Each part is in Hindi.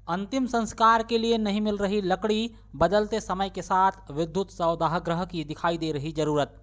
अंतिम संस्कार के लिए नहीं मिल रही लकड़ी, बदलते समय के साथ विद्युत सौदागृह की दिखाई दे रही जरूरत।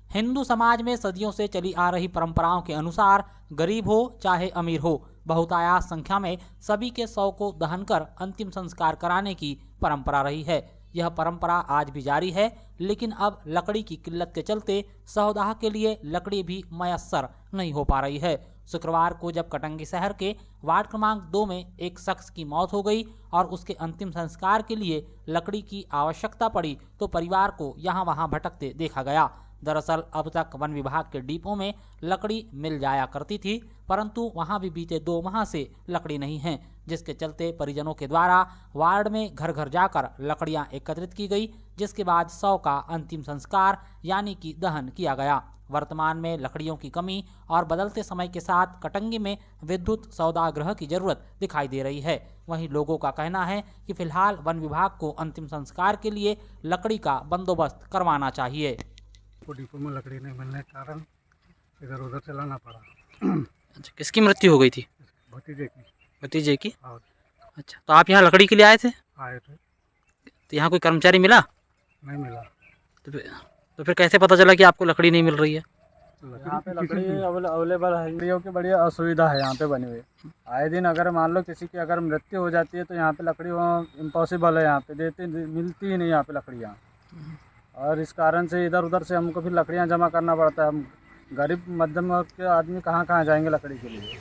हिंदू समाज में सदियों से चली आ रही परंपराओं के अनुसार गरीब हो चाहे अमीर हो, बहुतायात संख्या में सभी के शव को दहन कर अंतिम संस्कार कराने की परंपरा रही है। यह परंपरा आज भी जारी है, लेकिन अब लकड़ी की किल्लत के चलते शवदाह के लिए लकड़ी भी मयस्सर नहीं हो पा रही है। शुक्रवार को जब कटंगी शहर के वार्ड क्रमांक 2 में एक शख्स की मौत हो गई और उसके अंतिम संस्कार के लिए लकड़ी की आवश्यकता पड़ी, तो परिवार को यहाँ वहाँ भटकते देखा गया। दरअसल अब तक वन विभाग के डिपो में लकड़ी मिल जाया करती थी, परंतु वहां भी बीते 2 माह से लकड़ी नहीं है, जिसके चलते परिजनों के द्वारा वार्ड में घर घर जाकर लकड़ियां एकत्रित की गई, जिसके बाद शव का अंतिम संस्कार यानी कि दहन किया गया। वर्तमान में लकड़ियों की कमी और बदलते समय के साथ कटंगी में विद्युत सौदागृह की जरूरत दिखाई दे रही है। वहीं लोगों का कहना है कि फिलहाल वन विभाग को अंतिम संस्कार के लिए लकड़ी का बंदोबस्त करवाना चाहिए। को डिपो में लकड़ी नहीं मिलने के कारण इधर उधर चलाना पड़ा। अच्छा, किसकी मृत्यु हो गई थी? भतीजे की। भतीजे की? और अच्छा, तो आप यहाँ लकड़ी के लिए आए थे? आए थे, तो यहाँ कोई कर्मचारी मिला? नहीं मिला। तो फिर कैसे पता चला कि आपको लकड़ी नहीं मिल रही है? यहाँ पे लकड़ी अवेलेबल है, लकड़ियों की बड़ी असुविधा है यहाँ पे बनी हुई। आए दिन अगर मान लो किसी की अगर मृत्यु हो जाती है तो यहाँ पे लकड़ी इम्पॉसिबल है, यहाँ पे मिलती ही नहीं यहाँ पे लकड़ियाँ। और इस कारण से इधर उधर से हमको फिर लकड़ियाँ जमा करना पड़ता है। हम गरीब मध्यम वर्ग के आदमी कहाँ कहाँ जाएंगे लकड़ी के लिए।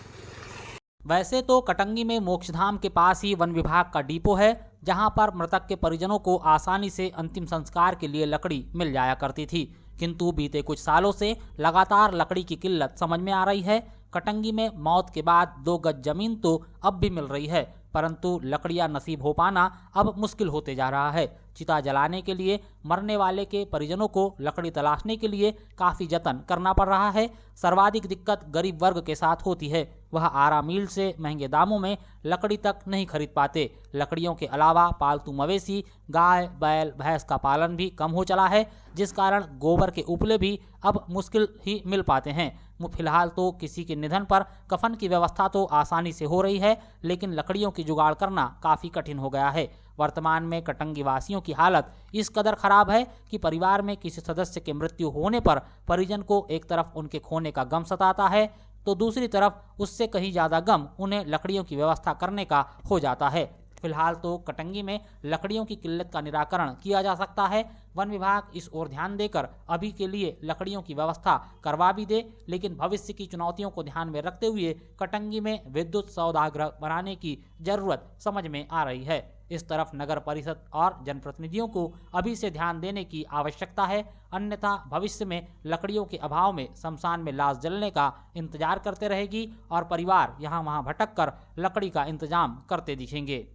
वैसे तो कटंगी में मोक्षधाम के पास ही वन विभाग का डिपो है, जहां पर मृतक के परिजनों को आसानी से अंतिम संस्कार के लिए लकड़ी मिल जाया करती थी, किंतु बीते कुछ सालों से लगातार लकड़ी की किल्लत समझ में आ रही है। कटंगी में मौत के बाद 2 गज जमीन तो अब भी मिल रही है, परंतु लकड़ियां नसीब हो पाना अब मुश्किल होते जा रहा है। चिता जलाने के लिए मरने वाले के परिजनों को लकड़ी तलाशने के लिए काफ़ी जतन करना पड़ रहा है। सर्वाधिक दिक्कत गरीब वर्ग के साथ होती है, वह आरा मील से महंगे दामों में लकड़ी तक नहीं खरीद पाते। लकड़ियों के अलावा पालतू मवेशी गाय बैल भैंस का पालन भी कम हो चला है, जिस कारण गोबर के उपले भी अब मुश्किल ही मिल पाते हैं। फिलहाल तो किसी के निधन पर कफन की व्यवस्था तो आसानी से हो रही है, लेकिन लकड़ियों की जुगाड़ करना काफ़ी कठिन हो गया है। वर्तमान में कटंगी वासियों की हालत इस कदर खराब है कि परिवार में किसी सदस्य की मृत्यु होने पर परिजन को एक तरफ उनके खोने का गम सताता है, तो दूसरी तरफ उससे कहीं ज़्यादा गम उन्हें लकड़ियों की व्यवस्था करने का हो जाता है। फिलहाल तो कटंगी में लकड़ियों की किल्लत का निराकरण किया जा सकता है। वन विभाग इस ओर ध्यान देकर अभी के लिए लकड़ियों की व्यवस्था करवा भी दे, लेकिन भविष्य की चुनौतियों को ध्यान में रखते हुए कटंगी में विद्युत सौदागृह बनाने की जरूरत समझ में आ रही है। इस तरफ नगर परिषद और जनप्रतिनिधियों को अभी से ध्यान देने की आवश्यकता है, अन्यथा भविष्य में लकड़ियों के अभाव में शमशान में लाश जलने का इंतजार करते रहेगी और परिवार यहाँ वहाँ भटक कर लकड़ी का इंतजाम करते दिखेंगे।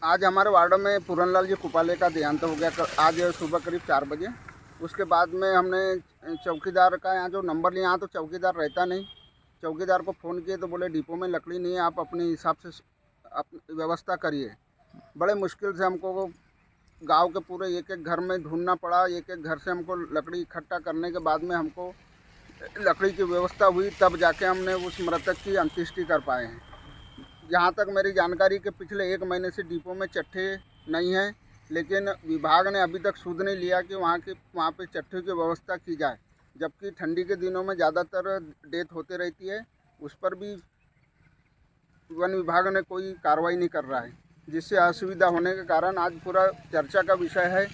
आज हमारे वार्ड में पूरनलाल जी कुपाले का देहांत हो गया आज सुबह करीब 4 बजे। उसके बाद में हमने चौकीदार का यहाँ जो नंबर लिया, यहाँ तो चौकीदार रहता नहीं, चौकीदार को फ़ोन किए तो बोले डिपो में लकड़ी नहीं है, आप अपने हिसाब से व्यवस्था करिए। बड़े मुश्किल से हमको गांव के पूरे एक एक घर में ढूंढना पड़ा, एक एक घर से हमको लकड़ी इकट्ठा करने के बाद में हमको लकड़ी की व्यवस्था हुई, तब जाके हमने उस मृतक की अंत्येष्टि कर पाए हैं। जहाँ तक मेरी जानकारी के पिछले 1 महीने से डिपो में चट्टे नहीं हैं, लेकिन विभाग ने अभी तक सुध नहीं लिया कि वहाँ पे चट्टे की व्यवस्था की जाए, जबकि ठंडी के दिनों में ज़्यादातर डेथ होते रहती है। उस पर भी वन विभाग ने कोई कार्रवाई नहीं कर रहा है, जिससे असुविधा होने के कारण आज पूरा चर्चा का विषय है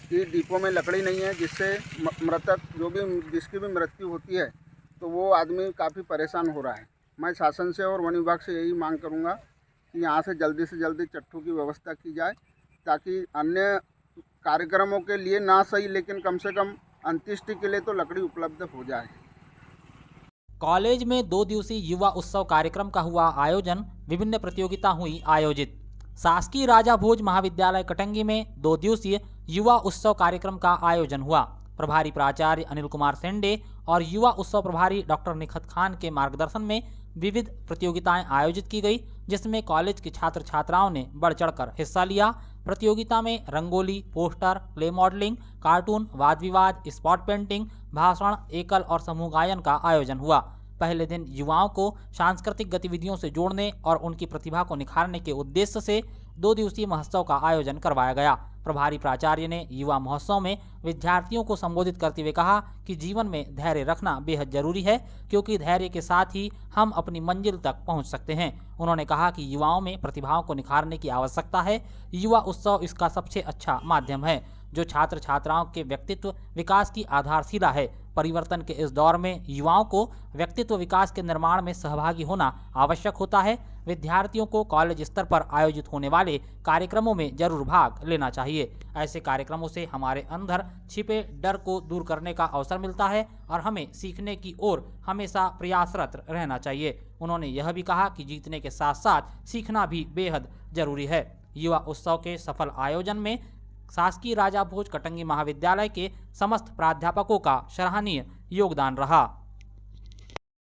कि डिपो में लकड़ी नहीं है, जिससे मृतक जिसकी भी मृत्यु होती है तो वो आदमी काफ़ी परेशान हो रहा है। मैं शासन से और वन विभाग से यही मांग करूंगा कि यहाँ से जल्दी चट्टू की व्यवस्था की जाए, ताकि अन्य कार्यक्रमों के लिए ना सही लेकिन कम से कम अंत्येष्टि के लिए तो लकड़ी उपलब्ध हो जाए। कॉलेज में 2 दिवसीय युवा उत्सव कार्यक्रम का हुआ आयोजन, विभिन्न प्रतियोगिता हुई आयोजित। शासकीय राजा भोज महाविद्यालय कटंगी में 2 दिवसीय युवा उत्सव कार्यक्रम का आयोजन हुआ। प्रभारी प्राचार्य अनिल कुमार सेंडे और युवा उत्सव प्रभारी डॉक्टर निखत खान के मार्गदर्शन में विविध प्रतियोगिताएं आयोजित की गई, जिसमें कॉलेज के छात्र छात्राओं ने बढ़ चढ़कर हिस्सा लिया। प्रतियोगिता में rangoli, poster, clay modelling, cartoon, वाद विवाद, स्पॉट पेंटिंग, भाषण, एकल और समूह गायन का आयोजन हुआ। पहले दिन युवाओं को सांस्कृतिक गतिविधियों से जोड़ने और उनकी प्रतिभा को निखारने के उद्देश्य से 2 दिवसीय महोत्सव का आयोजन करवाया गया। प्रभारी प्राचार्य ने युवा महोत्सव में विद्यार्थियों को संबोधित करते हुए कहा कि जीवन में धैर्य रखना बेहद जरूरी है, क्योंकि धैर्य के साथ ही हम अपनी मंजिल तक पहुंच सकते हैं। उन्होंने कहा कि युवाओं में प्रतिभाओं को निखारने की आवश्यकता है। युवा उत्सव इसका सबसे अच्छा माध्यम है, जो छात्र छात्राओं के व्यक्तित्व विकास की आधारशिला है। परिवर्तन के इस दौर में युवाओं को व्यक्तित्व विकास के निर्माण में सहभागी होना आवश्यक होता है। विद्यार्थियों को कॉलेज स्तर पर आयोजित होने वाले कार्यक्रमों में जरूर भाग लेना चाहिए। ऐसे कार्यक्रमों से हमारे अंदर छिपे डर को दूर करने का अवसर मिलता है और हमें सीखने की ओर हमेशा प्रयासरत रहना चाहिए। उन्होंने यह भी कहा कि जीतने के साथ साथ सीखना भी बेहद जरूरी है। युवा उत्सव के सफल आयोजन में शासकीय राजा भोज कटंगी महाविद्यालय के समस्त प्राध्यापकों का सराहनीय योगदान रहा।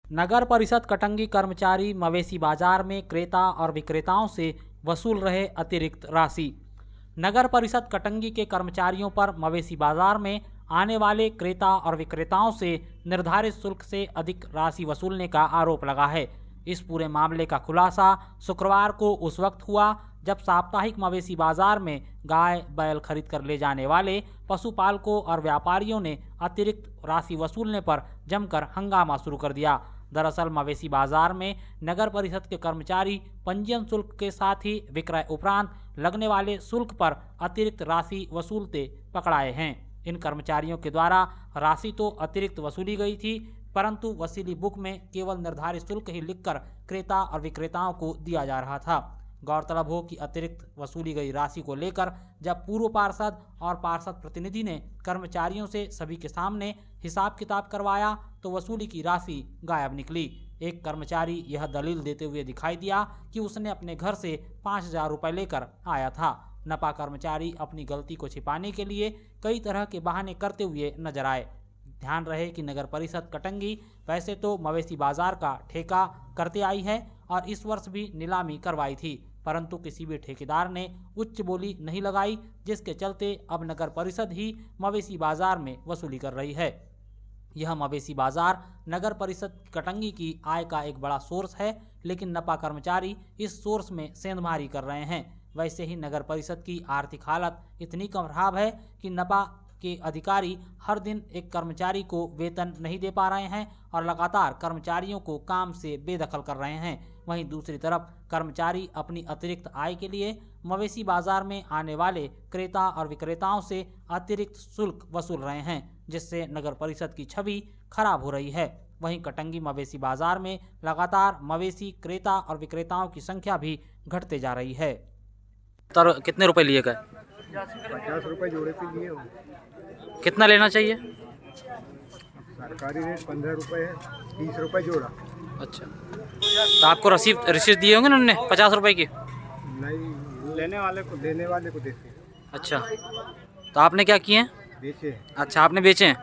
नगर परिषद कटंगी कर्मचारी मवेशी बाजार में क्रेता और विक्रेताओं से वसूल रहे अतिरिक्त राशि। नगर परिषद कटंगी के कर्मचारियों पर मवेशी बाजार में आने वाले क्रेता और विक्रेताओं से निर्धारित शुल्क से अधिक राशि वसूलने का आरोप लगा है। इस पूरे मामले का खुलासा शुक्रवार को उस वक्त हुआ जब साप्ताहिक मवेशी बाजार में गाय बैल खरीद कर ले जाने वाले पशुपालकों और व्यापारियों ने अतिरिक्त राशि वसूलने पर जमकर हंगामा शुरू कर दिया। दरअसल मवेशी बाजार में नगर परिषद के कर्मचारी पंजीयन शुल्क के साथ ही विक्रय उपरांत लगने वाले शुल्क पर अतिरिक्त राशि वसूलते पकड़ाए हैं। इन कर्मचारियों के द्वारा राशि तो अतिरिक्त वसूली गई थी, परंतु वसूली बुक में केवल निर्धारित शुल्क ही लिखकर क्रेता और विक्रेताओं को दिया जा रहा था। गौरतलब हो कि अतिरिक्त वसूली गई राशि को लेकर जब पूर्व पार्षद और पार्षद प्रतिनिधि ने कर्मचारियों से सभी के सामने हिसाब किताब करवाया तो वसूली की राशि गायब निकली। एक कर्मचारी यह दलील देते हुए दिखाई दिया कि उसने अपने घर से 5,000 रुपये लेकर आया था। नपा कर्मचारी अपनी गलती को छिपाने के लिए कई तरह के बहाने करते हुए नजर आए। ध्यान रहे कि नगर परिषद कटंगी वैसे तो मवेशी बाजार का ठेका करते आई है और इस वर्ष भी नीलामी करवाई थी, परंतु किसी भी ठेकेदार ने उच्च बोली नहीं लगाई, जिसके चलते अब नगर परिषद ही मवेशी बाजार में वसूली कर रही है। यह मवेशी बाजार नगर परिषद कटंगी की आय का एक बड़ा सोर्स है, लेकिन नपा कर्मचारी इस सोर्स में सेंधमारी कर रहे हैं। वैसे ही नगर परिषद की आर्थिक हालत इतनी खराब है कि नपा के अधिकारी हर दिन एक कर्मचारी को वेतन नहीं दे पा रहे हैं और लगातार कर्मचारियों को काम से बेदखल कर रहे हैं। वहीं दूसरी तरफ कर्मचारी अपनी अतिरिक्त आय के लिए मवेशी बाजार में आने वाले क्रेता और विक्रेताओं से अतिरिक्त शुल्क वसूल रहे हैं, जिससे नगर परिषद की छवि खराब हो रही है। वहीं कटंगी मवेशी बाजार में लगातार मवेशी क्रेता और विक्रेताओं की संख्या भी घटते जा रही है। तो कितने रुपए लिए गए? 50 रुपये जोड़े पे लिए हो। कितना लेना चाहिए? सरकारी रेट 15 रुपये है, 30 रुपये जोड़ा। अच्छा, तो आपको रसीद दिए होंगे ना उन्होंने 50 रुपए की? नहीं, लेने वाले को देने वाले को देते हैं। अच्छा, तो आपने क्या किए हैं? बेचे हैं। अच्छा, आपने बेचे हैं।